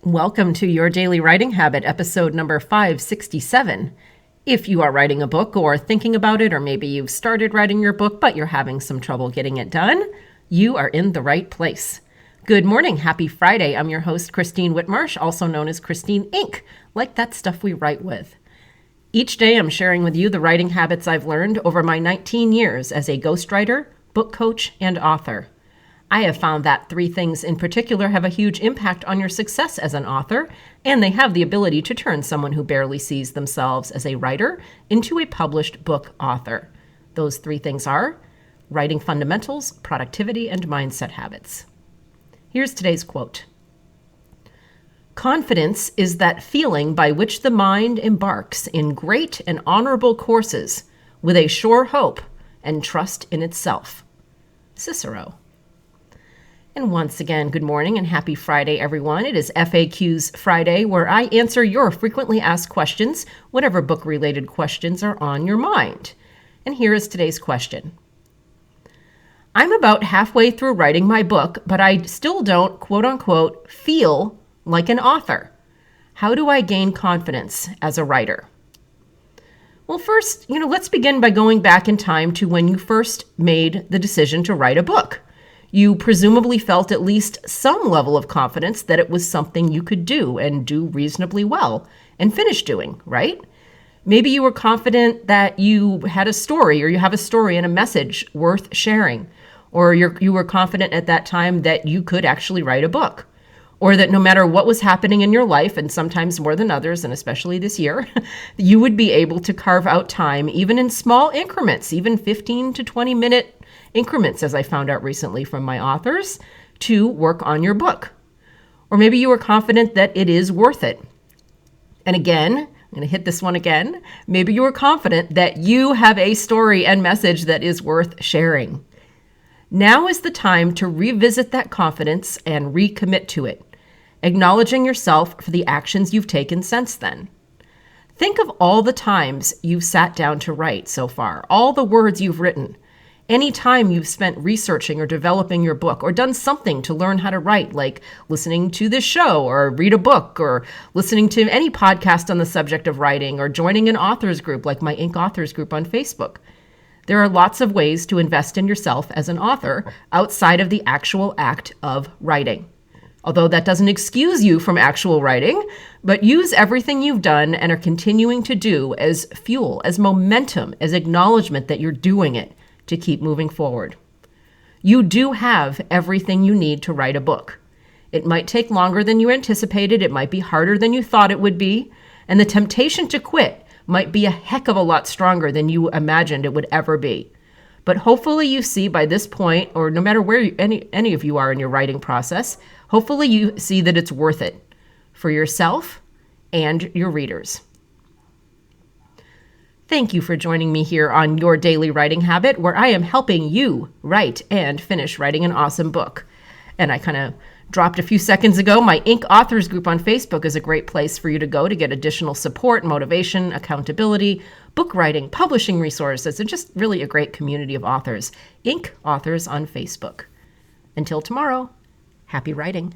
Welcome to Your Daily Writing Habit, episode number 567. If you are writing a book or thinking about it, or maybe you've started writing your book, but you're having some trouble getting it done, you are in the right place. Good morning. Happy Friday. I'm your host, Christine Whitmarsh, also known as Christine Inc., like that stuff we write with. Each day, I'm sharing with you the writing habits I've learned over my 19 years as a ghostwriter, book coach, and author. I have found that three things in particular have a huge impact on your success as an author, and they have the ability to turn someone who barely sees themselves as a writer into a published book author. Those three things are writing fundamentals, productivity, and mindset habits. Here's today's quote. Confidence is that feeling by which the mind embarks in great and honorable courses with a sure hope and trust in itself. Cicero. And once again, good morning and happy Friday, everyone. It is FAQs Friday, where I answer your frequently asked questions, whatever book-related questions are on your mind. And here is today's question. I'm about halfway through writing my book, but I still don't, quote-unquote, feel like an author. How do I gain confidence as a writer? Well, first, let's begin by going back in time to when you first made the decision to write a book. You presumably felt at least some level of confidence that it was something you could do and do reasonably well and finish doing, right? Maybe you were confident that you had a story, or you have a story and a message worth sharing, or you were confident at that time that you could actually write a book, or that no matter what was happening in your life, and sometimes more than others, and especially this year, you would be able to carve out time, even in small increments, even 15 to 20-minute increments, as I found out recently from my authors, to work on your book. Or maybe you were confident that it is worth it. And again, I'm going to hit this one again. Maybe you were confident that you have a story and message that is worth sharing. Now is the time to revisit that confidence and recommit to it, acknowledging yourself for the actions you've taken since then. Think of all the times you've sat down to write so far, all the words you've written, any time you've spent researching or developing your book, or done something to learn how to write, like listening to this show or read a book, or listening to any podcast on the subject of writing, or joining an authors group like my Inc. Authors group on Facebook. There are lots of ways to invest in yourself as an author outside of the actual act of writing. Although that doesn't excuse you from actual writing, but use everything you've done and are continuing to do as fuel, as momentum, as acknowledgement that you're doing it to keep moving forward. You do have everything you need to write a book. It might take longer than you anticipated, it might be harder than you thought it would be, and the temptation to quit might be a heck of a lot stronger than you imagined it would ever be. But hopefully you see by this point, or no matter where any of you are in your writing process, hopefully you see that it's worth it for yourself and your readers. Thank you for joining me here on Your Daily Writing Habit, where I am helping you write and finish writing an awesome book. And I kind of dropped a few seconds ago, my Inc. Authors group on Facebook is a great place for you to go to get additional support, motivation, accountability, book writing, publishing resources, and just really a great community of authors. Inc. Authors on Facebook. Until tomorrow, happy writing.